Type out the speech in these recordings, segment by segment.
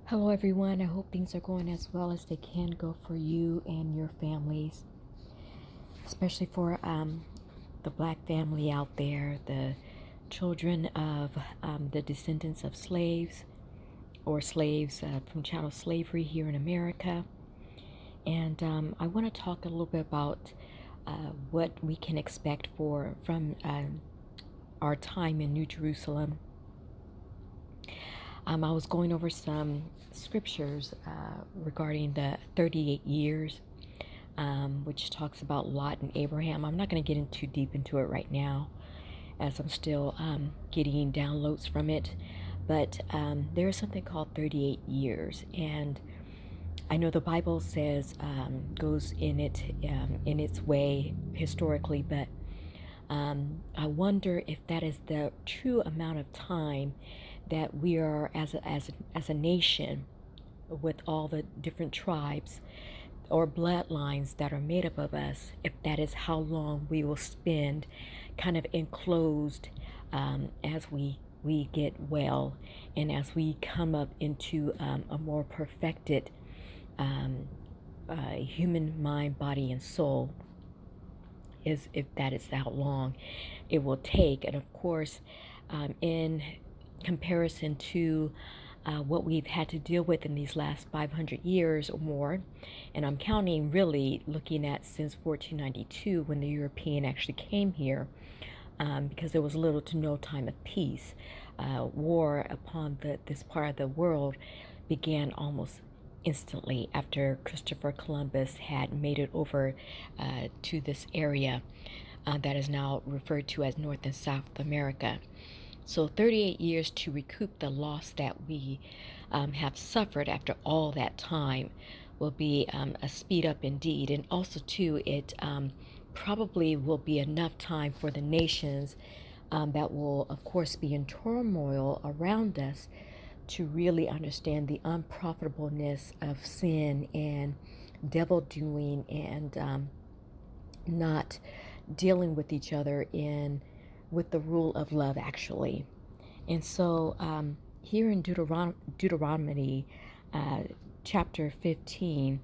Hello, everyone. I hope things are going as well as they can go for you and your families, especially for the black family out there, the children of the descendants of slaves or slaves from chattel slavery here in America. And I want to talk a little bit about what we can expect from our time in New Jerusalem. I was going over some scriptures regarding the 38 years, which talks about Lot and Abraham. I'm not going to get in too deep into it right now, as I'm still getting downloads from it. But there is something called 38 years, and I know the Bible says goes in its way historically, but I wonder if that is the true amount of time that we are as a nation with all the different tribes or bloodlines that are made up of us, if that is how long we will spend kind of enclosed as we get well and as we come up into a more perfected human mind, body, and soul, is if that is how long it will take. And of course, in comparison to what we've had to deal with in these last 500 years or more, and I'm counting really looking at since 1492 when the European actually came here, because there was little to no time of peace. War upon this part of the world began almost instantly after Christopher Columbus had made it over to this area that is now referred to as North and South America. So 38 years to recoup the loss that we have suffered after all that time will be a speed up indeed. And also, too, it probably will be enough time for the nations that will, of course, be in turmoil around us to really understand the unprofitableness of sin and devil doing and not dealing with each other in with the rule of love, actually. And so here in Deuteronomy chapter 15,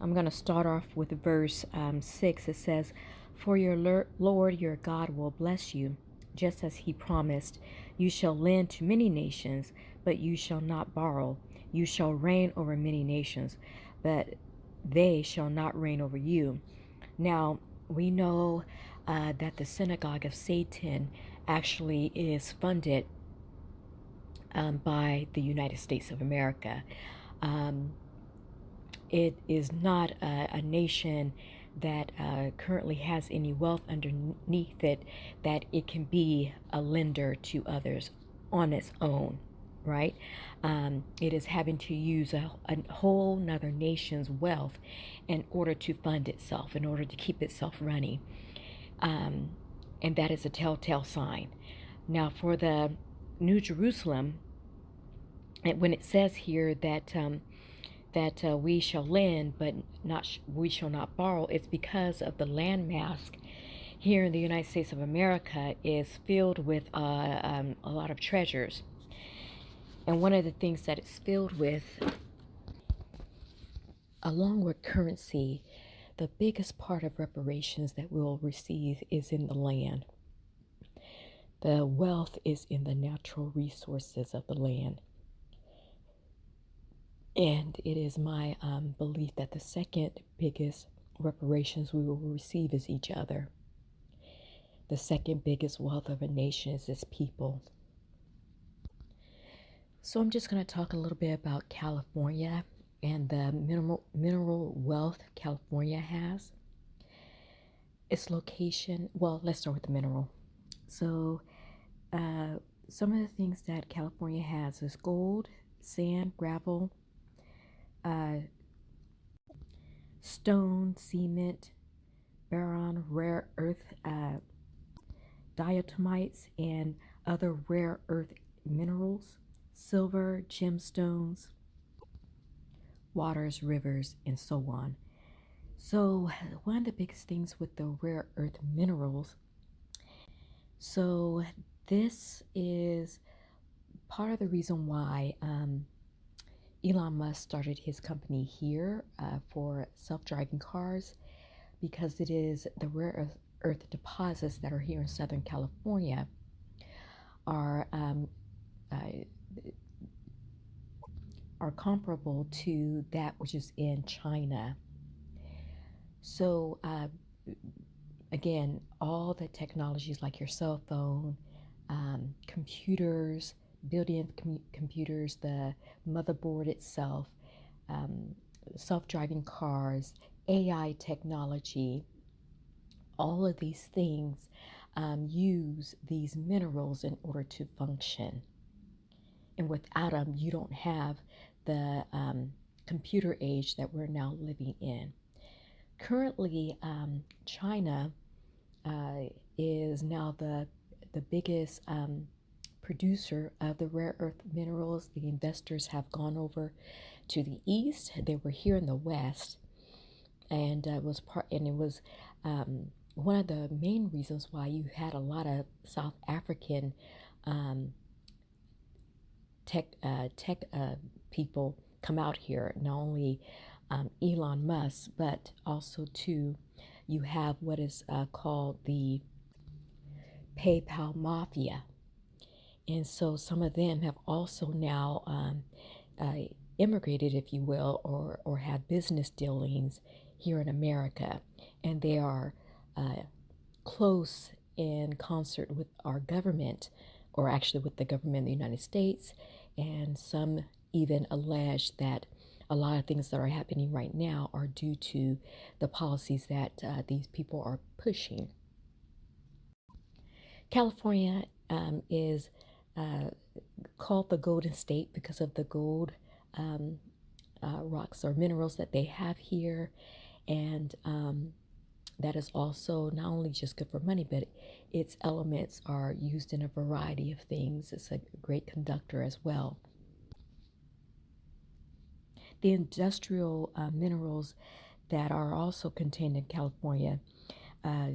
I'm going to start off with verse 6. It says, "For your Lord your God will bless you, just as he promised. You shall lend to many nations, but you shall not borrow. You shall reign over many nations, but they shall not reign over you." Now, we know that the synagogue of Satan actually is funded by the United States of America. Um, it is not a nation that currently has any wealth underneath it that it can be a lender to others on its own, right? It is having to use a whole nother nation's wealth in order to fund itself, in order to keep itself running. And that is a telltale sign. Now, for the New Jerusalem, when it says here that we shall lend, but we shall not borrow, it's because of the land mass here in the United States of America is filled with a lot of treasures. And one of the things that it's filled with, along with currency, the biggest part of reparations that we'll receive is in the land. The wealth is in the natural resources of the land. And it is my belief that the second biggest reparations we will receive is each other. The second biggest wealth of a nation is its people. So I'm just going to talk a little bit about California and the mineral wealth California has. Its location, well, let's start with the mineral. So some of the things that California has is gold, sand, gravel, stone, cement, boron, rare earth, diatomites, and other rare earth minerals, silver, gemstones, waters, rivers, and so on. So, one of the biggest things with the rare earth minerals, so this is part of the reason why Elon Musk started his company here for self-driving cars because it is the rare earth deposits that are here in Southern California are uh, are comparable to that which is in China. So again, all the technologies like your cell phone, computers, built-in computers, the motherboard itself, um, self-driving cars, AI technology, all of these things use these minerals in order to function. And without them, you don't have the computer age that we're now living in. Currently, China uh, is now the biggest producer of the rare earth minerals. The investors have gone over to the east. They were here in the west, and it was one of the main reasons why you had a lot of South African um, tech people come out here. Not only Elon Musk, but also too, you have what is called the PayPal mafia, and so some of them have also now immigrated, if you will, or have business dealings here in America, and they are close in concert with our government, or actually with the government of the United States, and some even allege that a lot of things that are happening right now are due to the policies that these people are pushing. California is uh, called the Golden State because of the gold um, rocks or minerals that they have here. And that is also not only just good for money, but its elements are used in a variety of things. It's a great conductor as well. The industrial minerals that are also contained in California, uh,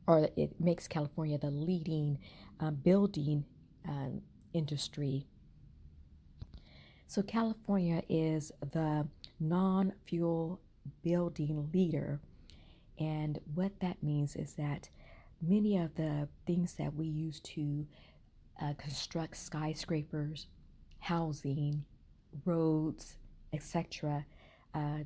or it makes California the leading building industry. So California is the non-fuel building leader. And what that means is that many of the things that we use to construct skyscrapers, housing, roads, etc., uh,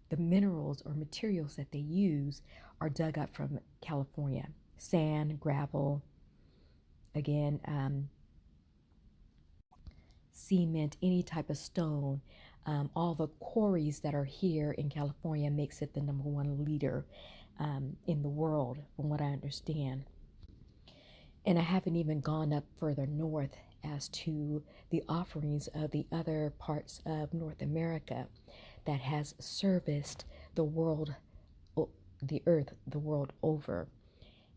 the minerals or materials that they use are dug up from California. Sand, gravel, again, cement, any type of stone. All the quarries that are here in California makes it the number one leader in the world, from what I understand. And I haven't even gone up further north as to the offerings of the other parts of North America that has serviced the world, the earth, the world over.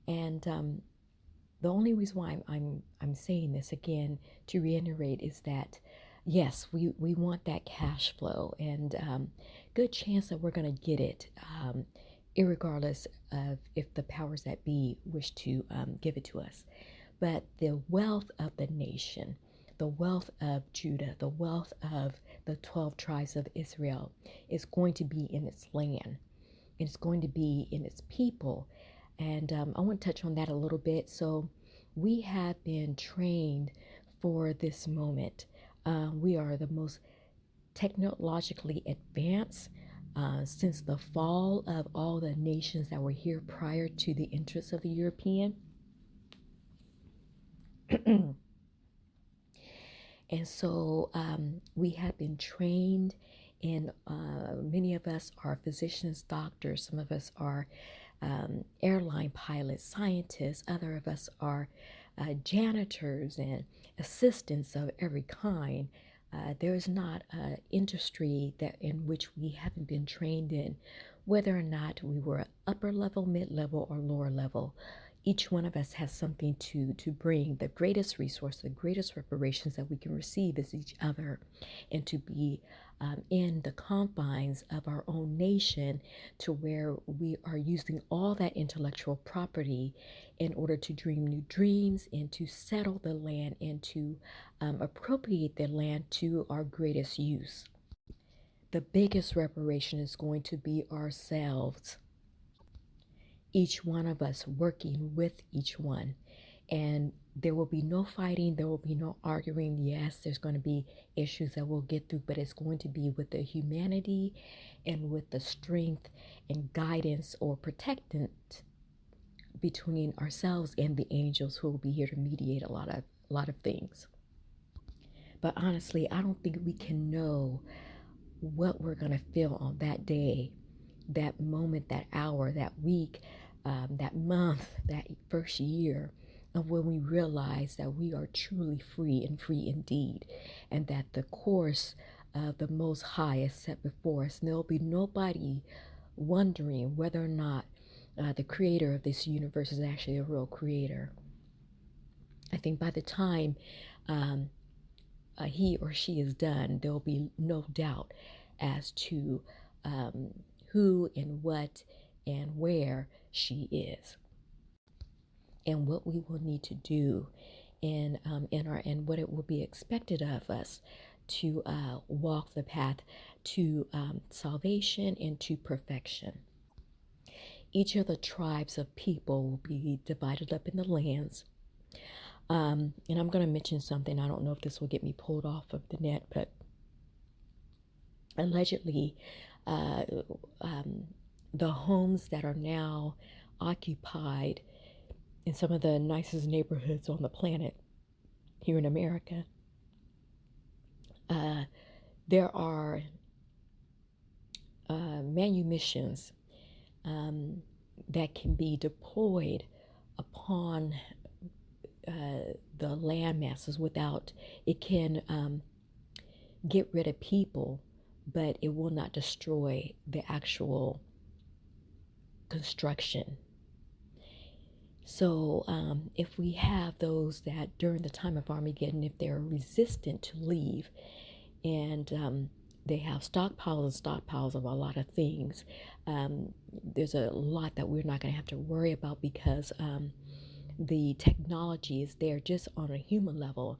And the only reason why I'm saying this again to reiterate is that yes, we want that cash flow, and good chance that we're going to get it, irregardless of if the powers that be wish to give it to us. But the wealth of the nation, the wealth of Judah, the wealth of the 12 tribes of Israel is going to be in its land. It's going to be in its people. And I want to touch on that a little bit. So, we have been trained for this moment. We are the most technologically advanced since the fall of all the nations that were here prior to the entrance of the European. And so we have been trained, and many of us are physicians, doctors, some of us are airline pilots, scientists, other of us are janitors and assistants of every kind. There is not an industry that in which we haven't been trained in, whether or not we were upper level, mid level, or lower level. Each one of us has something to bring. The greatest resource, the greatest reparations that we can receive is each other, and to be in the confines of our own nation, to where we are using all that intellectual property in order to dream new dreams and to settle the land and to appropriate the land to our greatest use. The biggest reparation is going to be ourselves, each one of us working with each one. And there will be no fighting, there will be no arguing. Yes, there's going to be issues that we'll get through, but it's going to be with the humanity and with the strength and guidance or protectant between ourselves and the angels, who will be here to mediate a lot of things. But honestly, I don't think we can know what we're going to feel on that day, that moment, that hour, that week, that month, that first year, of when we realize that we are truly free and free indeed, and that the course of the Most High is set before us. And there'll be nobody wondering whether or not the creator of this universe is actually a real creator. I think by the time he or she is done, there will be no doubt as to who and what and where she is, and what we will need to do and what it will be expected of us to walk the path to salvation and to perfection. Each of the tribes of people will be divided up in the lands. And I'm going to mention something. I don't know if this will get me pulled off of the net, but allegedly, the homes that are now occupied in some of the nicest neighborhoods on the planet here in America, there are manumissions that can be deployed upon the land masses without, it can get rid of people, but it will not destroy the actual construction. So if we have those that during the time of Armageddon, if they're resistant to leave, and they have stockpiles of a lot of things, there's a lot that we're not going to have to worry about, because the technology is there just on a human level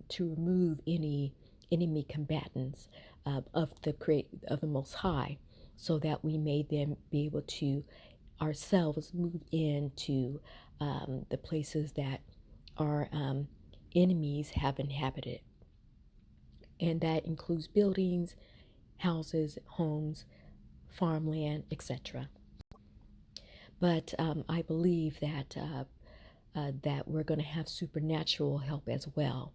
to remove any enemy combatants of the Most High, so that we may then be able to ourselves move into the places that our enemies have inhabited. And that includes buildings, houses, homes, farmland, etc. But I believe that that we're going to have supernatural help as well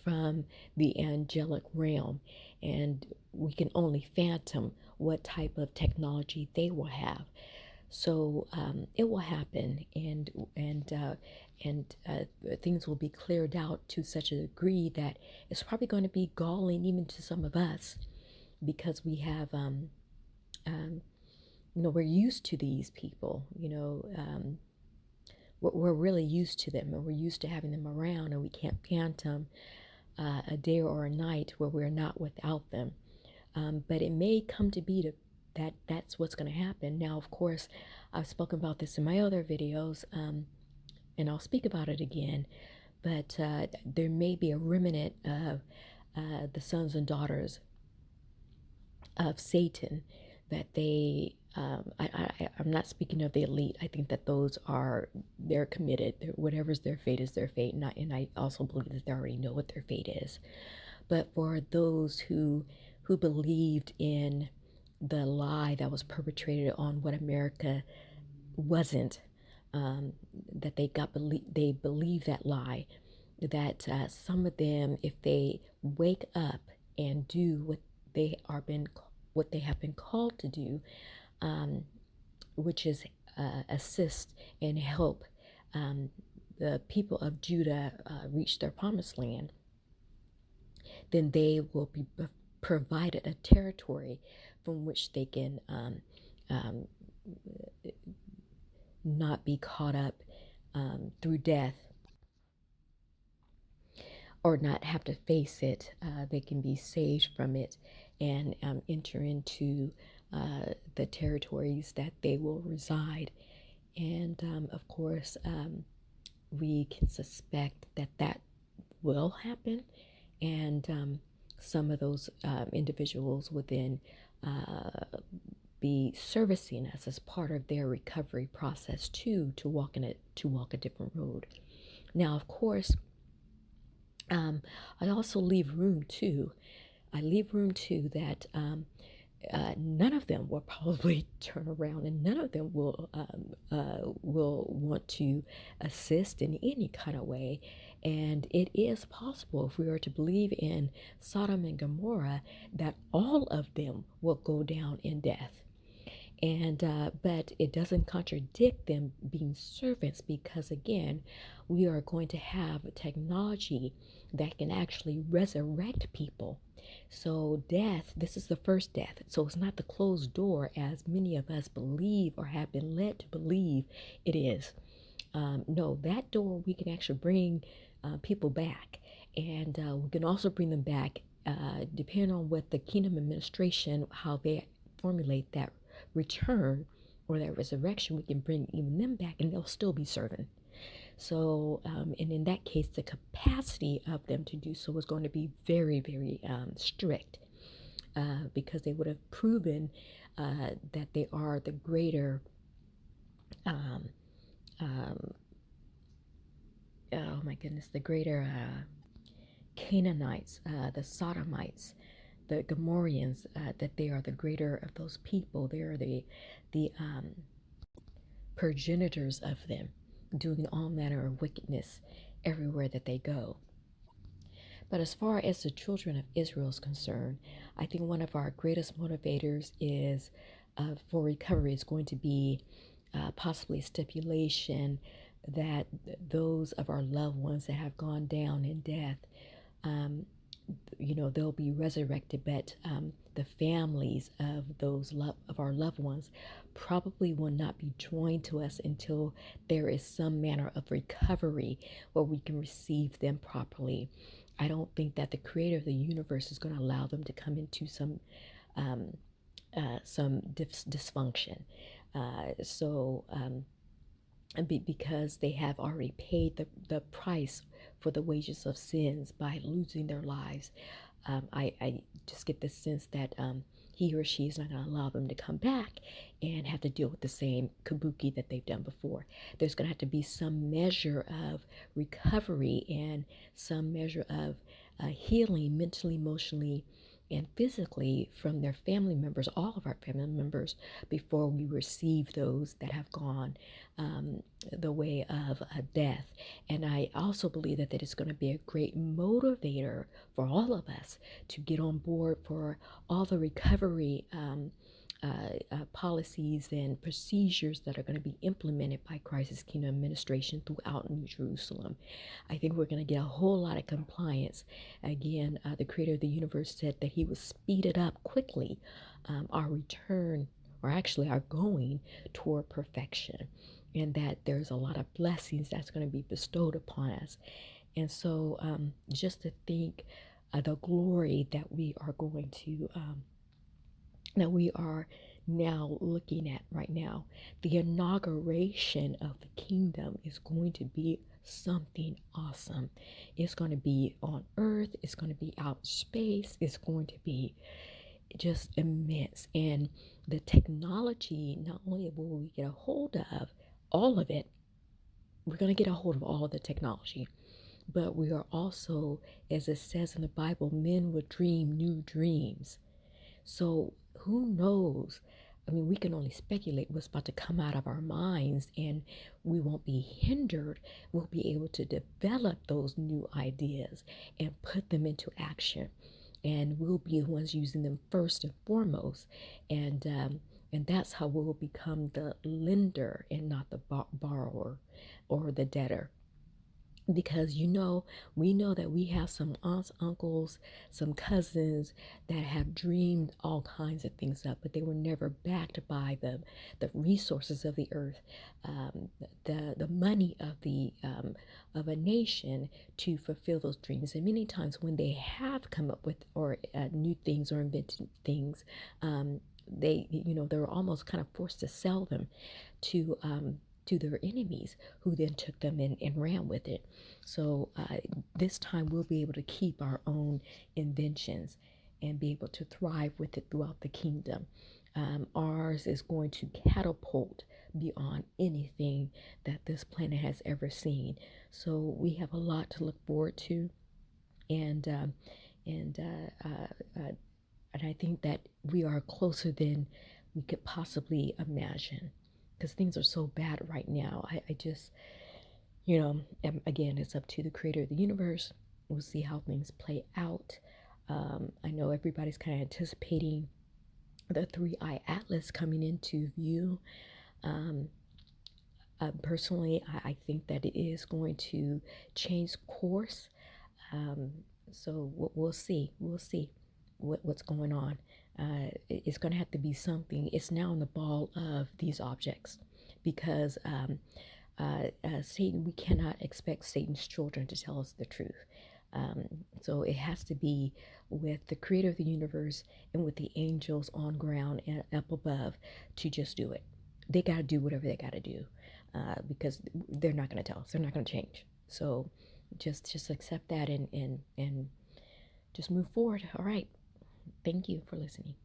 from the angelic realm, and we can only phantom what type of technology they will have. So it will happen, and things will be cleared out to such a degree that it's probably going to be galling even to some of us, because we have we're used to these people, we're really used to them, and we're used to having them around, and we can't phantom a day or a night where we're not without them. But it may come to be that's what's going to happen. Now, of course, I've spoken about this in my other videos, and I'll speak about it again, but there may be a remnant of the sons and daughters of Satan that I'm not speaking of the elite. I think that they're committed. Whatever's their fate is their fate. And I also believe that they already know what their fate is. But for those who believed in the lie that was perpetrated on what America wasn't, that they believe that lie, that some of them, if they wake up and do what they have been called to do, which is assist and help the people of Judah reach their promised land, then they will be provided a territory from which they can not be caught up through death, or not have to face it. They can be saved from it and enter into the territories that they will reside. And of course, we can suspect that that will happen. And some of those individuals would then be servicing us as part of their recovery process too, to walk a different road. Now, of course, I also leave room too. I leave room too that none of them will probably turn around, and none of them will want to assist in any kind of way. And it is possible, if we are to believe in Sodom and Gomorrah, that all of them will go down in death. And but it doesn't contradict them being servants, because again, we are going to have technology that can actually resurrect people. So death, this is the first death, so it's not the closed door as many of us believe or have been led to believe it is. No, that door, we can actually bring people back, and we can also bring them back depending on what the kingdom administration, how they formulate that return or that resurrection. We can bring even them back, and they'll still be serving. So, and in that case, the capacity of them to do so is going to be very, very strict, because they would have proven that they are the greater, um, um, oh my goodness, the greater Canaanites, the Sodomites, the Gomorrans, that they are the greater of those people. They are the progenitors of them, doing all manner of wickedness everywhere that they go. But as far as the children of Israel is concerned, I think one of our greatest motivators is for recovery is going to be possibly stipulation that those of our loved ones that have gone down in death, um, they'll be resurrected, but the families of of our loved ones probably will not be joined to us until there is some manner of recovery where we can receive them properly. I don't think that the creator of the universe is going to allow them to come into um, some dysfunction. Because they have already paid the price for the wages of sins by losing their lives. I just get the sense that he or she is not going to allow them to come back and have to deal with the same kabuki that they've done before. There's going to have to be some measure of recovery and some measure of healing mentally, emotionally, and physically from their family members, all of our family members, before we receive those that have gone the way of death. And I also believe that it's going to be a great motivator for all of us to get on board for all the recovery policies and procedures that are going to be implemented by Christ's Kingdom Administration throughout New Jerusalem. I think we're going to get a whole lot of compliance. Again, the creator of the universe said that he would speed it up quickly, our return, or actually our going toward perfection, and that there's a lot of blessings that's going to be bestowed upon us. And so just to think the glory that we are going to that we are now looking at right now. The inauguration of the kingdom is going to be something awesome. It's going to be on earth, it's going to be out in space, it's going to be just immense. And the technology, not only will we get a hold of all of it, we're going to get a hold of all of the technology, but we are also, as it says in the Bible, men will dream new dreams. So who knows? I mean, we can only speculate what's about to come out of our minds, and we won't be hindered. We'll be able to develop those new ideas and put them into action, and we'll be the ones using them first and foremost. And that's how we'll become the lender and not the borrower or the debtor. because we know that we have some aunts, uncles, some cousins that have dreamed all kinds of things up, but they were never backed by the resources of the earth, the money of a nation to fulfill those dreams. And many times when they have come up with or new things or invented things, they're almost kind of forced to sell them to to their enemies, who then took them and ran with it. So this time we'll be able to keep our own inventions and be able to thrive with it throughout the kingdom. Ours is going to catapult beyond anything that this planet has ever seen. So we have a lot to look forward to, and and uh, uh, uh, and I think that we are closer than we could possibly imagine, because things are so bad right now. I just, again, it's up to the creator of the universe. We'll see how things play out. I know everybody's kind of anticipating the Three Eye Atlas coming into view. Um, Personally, I think that it is going to change course. Um, so we'll see. We'll see what's going on. It's going to have to be something. It's now in the ball of these objects, because Satan, we cannot expect Satan's children to tell us the truth. So it has to be with the creator of the universe and with the angels on ground and up above to just do it. They got to do whatever they got to do, because they're not going to tell us. They're not going to change. So just accept that and just move forward. All right. Thank you for listening.